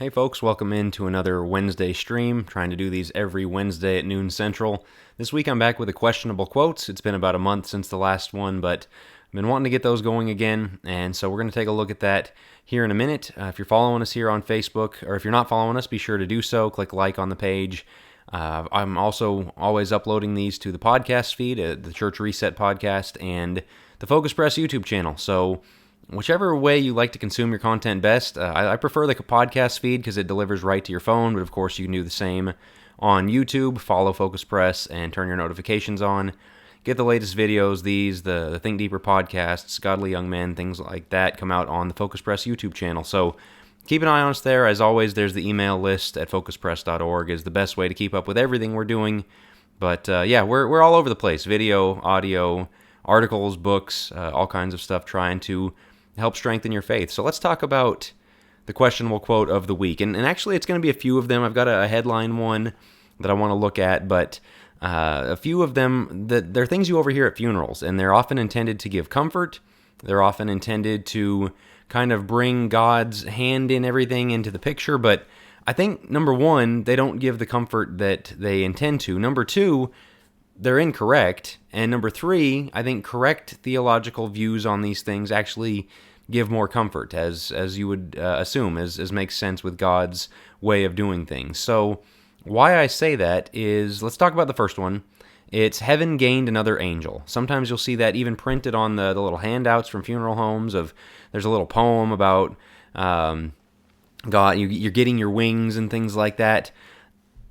Hey folks, welcome into another Wednesday stream. Trying to do these every Wednesday at noon Central. This week I'm back with the questionable quotes. It's been about a month since the last one, but I've been wanting to get those going again, and so we're going to take a look at that here in a minute. If you're following us here on Facebook, or if you're not following us, be sure to do so. Click like on the page. I'm also always uploading these to the podcast feed, the Church Reset podcast, and the Focus Press YouTube channel. So whichever way you like to consume your content best, I prefer the podcast feed because it delivers right to your phone, but of course you can do the same on YouTube. Follow Focus Press and turn your notifications on. Get the latest videos, the Think Deeper podcasts, Godly Young Men, things like that come out on the Focus Press YouTube channel. So keep an eye on us there. As always, there's the email list at focuspress.org is the best way to keep up with everything we're doing. But we're all over the place. Video, audio, articles, books, all kinds of stuff trying to help strengthen your faith. So let's talk about the questionable quote of the week. And actually, it's going to be a few of them. I've got a headline one that I want to look at, but a few of them, they're things you overhear at funerals, and they're often intended to give comfort. They're often intended to kind of bring God's hand in everything into the picture, but I think, number one, they don't give the comfort that they intend to. Number two, they're incorrect. And number three, I think correct theological views on these things actually give more comfort, as you would assume, as makes sense with God's way of doing things. So why I say that is, let's talk about the first one. It's heaven gained another angel. Sometimes you'll see that even printed on the little handouts from funeral homes. There's a little poem about God, you're getting your wings and things like that.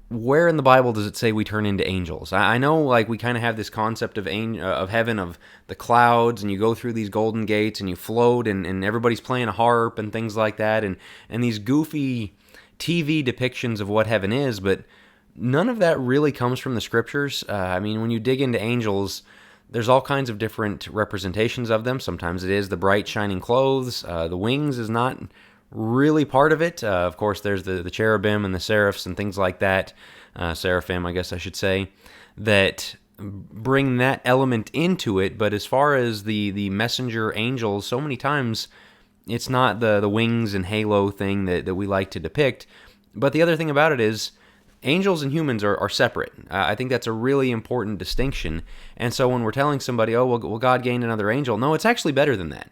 Where in the Bible does it say we turn into angels? I know, like, we kind of have this concept of heaven, of the clouds, and you go through these golden gates and you float, and everybody's playing a harp and things like that, and these goofy TV depictions of what heaven is, but none of that really comes from the scriptures. When you dig into angels, there's all kinds of different representations of them. Sometimes it is the bright, shining clothes. The wings is not really part of it. Of course, there's the cherubim and the seraphs and things like that. Seraphim, I guess I should say, that bring that element into it. But as far as the messenger angels, so many times it's not the wings and halo thing that we like to depict. But the other thing about it is angels and humans are separate. I think that's a really important distinction. And so when we're telling somebody, oh, well, God gained another angel, no, it's actually better than that.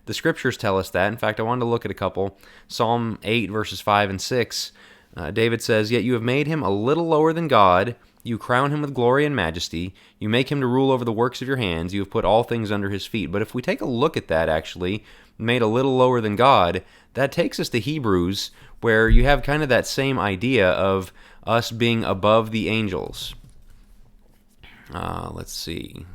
The scriptures tell us that. In fact, I wanted to look at a couple. Psalm 8, verses 5 and 6. David says, "Yet you have made him a little lower than God. You crown him with glory and majesty. You make him to rule over the works of your hands. You have put all things under his feet." But if we take a look at that, actually, made a little lower than God, that takes us to Hebrews, where you have kind of that same idea of us being above the angels. Let's see.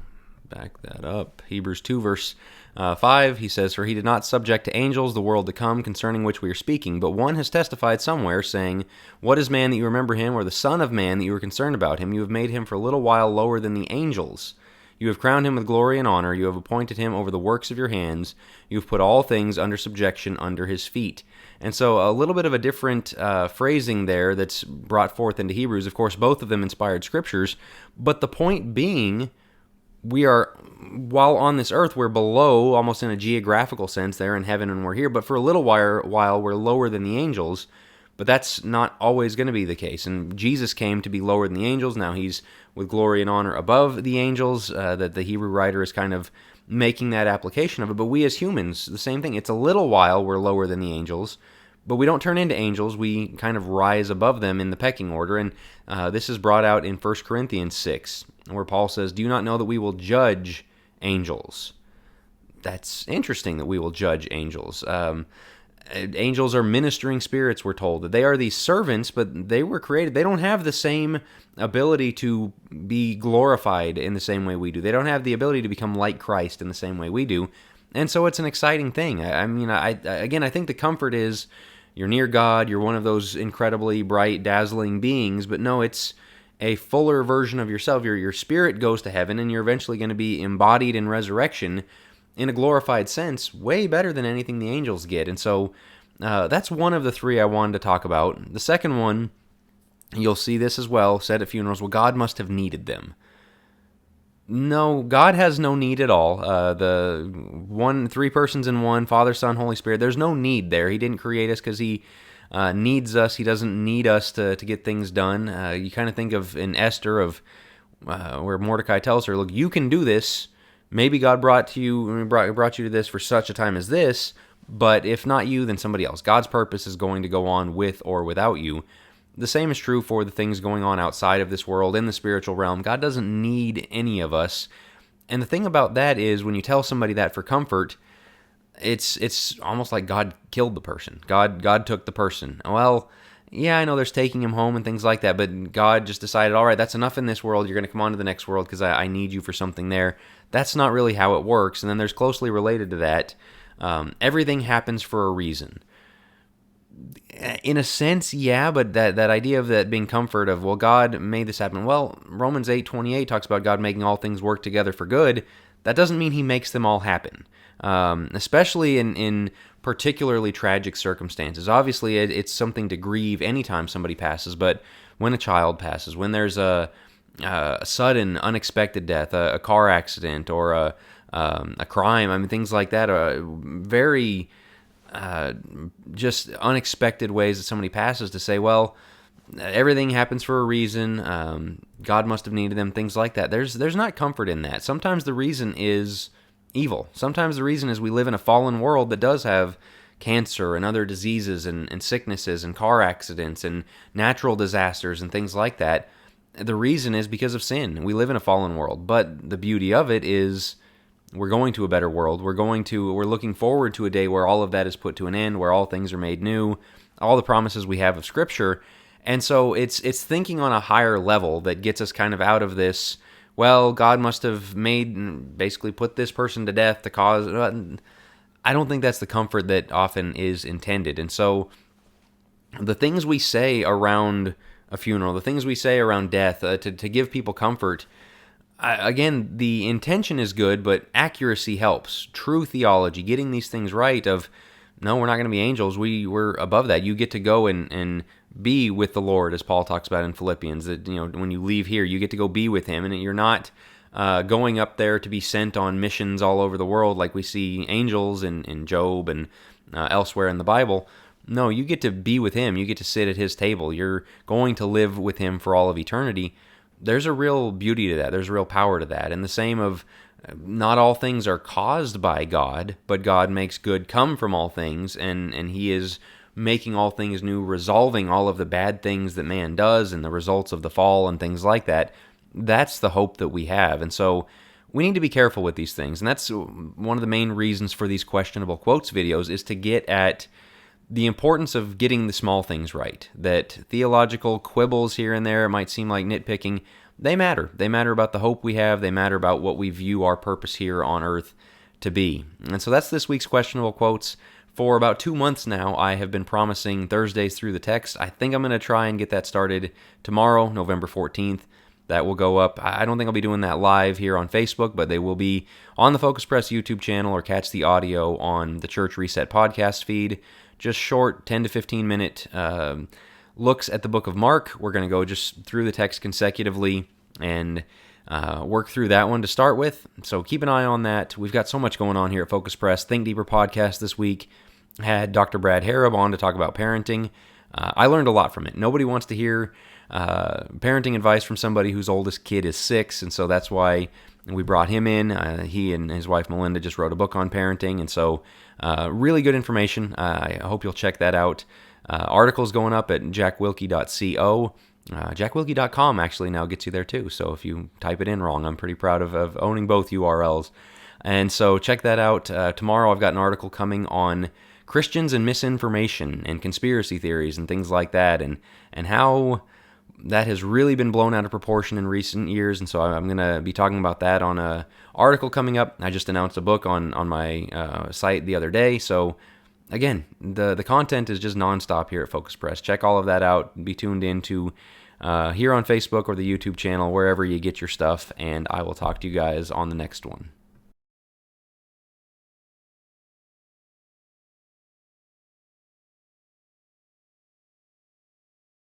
Back that up. Hebrews 2, verse 5, he says, "For he did not subject to angels the world to come, concerning which we are speaking. But one has testified somewhere, saying, What is man that you remember him, or the son of man that you are concerned about him? You have made him for a little while lower than the angels. You have crowned him with glory and honor. You have appointed him over the works of your hands. You have put all things under subjection under his feet." And so a little bit of a different phrasing there that's brought forth into Hebrews. Of course, both of them inspired scriptures. But the point being, while on this earth, we're below, almost in a geographical sense. They're in heaven and we're here. But for a little while we're lower than the angels. But that's not always going to be the case. And Jesus came to be lower than the angels. Now he's with glory and honor above the angels. That the Hebrew writer is kind of making that application of it. But we as humans, the same thing. It's a little while we're lower than the angels. But we don't turn into angels. We kind of rise above them in the pecking order. And this is brought out in 1 Corinthians 6, where Paul says, "Do you not know that we will judge angels?" That's interesting that we will judge angels. Angels are ministering spirits, we're told. That they are these servants, but they were created. They don't have the same ability to be glorified in the same way we do. They don't have the ability to become like Christ in the same way we do. And so it's an exciting thing. I think the comfort is you're near God, you're one of those incredibly bright, dazzling beings, but no, it's a fuller version of yourself. Your spirit goes to heaven, and you're eventually going to be embodied in resurrection in a glorified sense, way better than anything the angels get. And so that's one of the three I wanted to talk about. The second one, you'll see this as well, said at funerals, well, God must have needed them. No, God has no need at all. Three persons in one, Father, Son, Holy Spirit, there's no need there. He didn't create us because he needs us. He doesn't need us to get things done. You kind of think of in Esther of where Mordecai tells her, look, you can do this. Maybe God brought you to this for such a time as this, but if not you, then somebody else. God's purpose is going to go on with or without you. The same is true for the things going on outside of this world, in the spiritual realm. God doesn't need any of us. And the thing about that is, when you tell somebody that for comfort, it's almost like God killed the person. God took the person. Well, yeah, I know there's taking him home and things like that, but God just decided, all right, that's enough in this world. You're going to come on to the next world because I need you for something there. That's not really how it works. And then there's closely related to that, everything happens for a reason. In a sense, yeah, but that idea of that being comfort of, well, God made this happen. Well, Romans 8:28 talks about God making all things work together for good. That doesn't mean he makes them all happen, especially in particularly tragic circumstances. Obviously, it's something to grieve anytime somebody passes, but when a child passes, when there's a sudden, unexpected death, a car accident, or a crime, I mean, things like that are very just unexpected ways that somebody passes, to say, well, everything happens for a reason. God must have needed them, things like that. There's not comfort in that. Sometimes the reason is evil. Sometimes the reason is we live in a fallen world that does have cancer and other diseases and sicknesses and car accidents and natural disasters and things like that. The reason is because of sin. We live in a fallen world. But the beauty of it is we're going to a better world. We're looking forward to a day where all of that is put to an end, where all things are made new, all the promises we have of Scripture. And so it's thinking on a higher level that gets us kind of out of this, well, God must have basically put this person to death to cause... I don't think that's the comfort that often is intended. And so the things we say around a funeral, the things we say around death, to give people comfort, again, the intention is good, but accuracy helps. True theology, getting these things right of, no, we're not going to be angels. We're above that. You get to go and be with the Lord, as Paul talks about in Philippians, that, when you leave here, you get to go be with him, and you're not going up there to be sent on missions all over the world like we see angels in Job and elsewhere in the Bible. No, you get to be with him. You get to sit at his table. You're going to live with him for all of eternity. There's a real beauty to that. There's a real power to that. And the same of, not all things are caused by God, but God makes good come from all things, and he is making all things new, resolving all of the bad things that man does and the results of the fall and things like that. That's the hope that we have. And so we need to be careful with these things. And that's one of the main reasons for these questionable quotes videos, is to get at the importance of getting the small things right. That theological quibbles here and there might seem like nitpicking. They matter. They matter about the hope we have. They matter about what we view our purpose here on earth to be. And so that's this week's questionable quotes. For about 2 months now, I have been promising Thursdays through the text. I think I'm going to try and get that started tomorrow, November 14th. That will go up. I don't think I'll be doing that live here on Facebook, but they will be on the Focus Press YouTube channel, or catch the audio on the Church Reset podcast feed. Just short 10 to 15 minute looks at the book of Mark. We're going to go just through the text consecutively and work through that one to start with. So keep an eye on that. We've got so much going on here at Focus Press. Think Deeper podcast this week had Dr. Brad Harrab on to talk about parenting. I learned a lot from it. Nobody wants to hear parenting advice from somebody whose oldest kid is 6, and so that's why we brought him in. He and his wife Melinda just wrote a book on parenting, and so really good information. I hope you'll check that out. Articles going up at jackwilkie.co. Jackwilkie.com actually now gets you there too, so if you type it in wrong, I'm pretty proud of owning both URLs. And so check that out. Tomorrow I've got an article coming on Christians and misinformation and conspiracy theories and things like that, and how that has really been blown out of proportion in recent years. And so I'm going to be talking about that on an article coming up. I just announced a book on my site the other day. So again, the content is just nonstop here at Focus Press. Check all of that out. Be tuned in to here on Facebook or the YouTube channel, wherever you get your stuff, and I will talk to you guys on the next one.